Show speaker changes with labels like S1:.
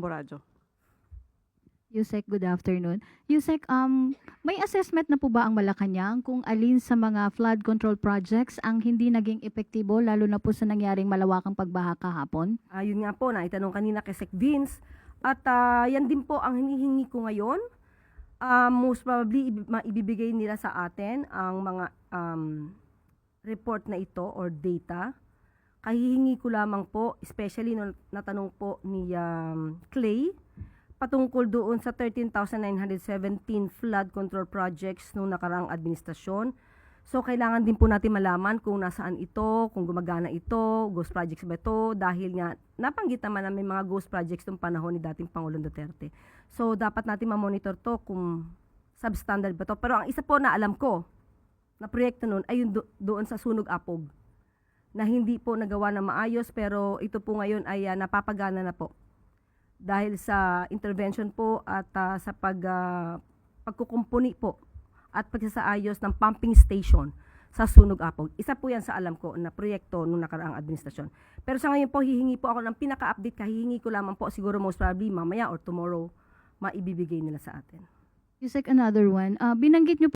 S1: Boradjo.
S2: Yusek, good afternoon. Yusek, may assessment na po ba ang Malacanang kung alin sa mga flood control projects ang hindi naging epektibo lalo na po sa nangyaring malawakang pagbaha kahapon?
S3: Yun nga po, naitanong kanina kay Sec Vince. At yan din po ang hinihingi ko ngayon. Most probably, maibibigay nila sa atin ang mga report na ito or data. Kahihingi ko lamang po, especially nung natanong po ni Clay, patungkol doon sa 13,917 flood control projects nung nakaraang administrasyon. So, kailangan din po natin malaman kung nasaan ito, kung gumagana ito, ghost projects ba ito, dahil nga napanggit naman na may mga ghost projects nung panahon ni dating Pangulong Duterte. So, dapat natin ma-monitor to kung substandard ba to. Pero ang isa po na alam ko, na proyekto nun ay yung doon sa Sunog Apog, na hindi po nagawa na maayos, pero ito po ngayon ay napapagana na po. Dahil sa intervention po at sa pagkukumpuni po at pagsasaayos ng pumping station sa Sunog Apog. Isa po yan sa alam ko na proyekto nung nakaraang administrasyon. Pero sa ngayon po, hihingi po ako ng pinaka-update. Hihingi ko lamang po siguro most probably mamaya or tomorrow maibibigay nila sa atin.
S2: Yusek, another one. Binanggit niyo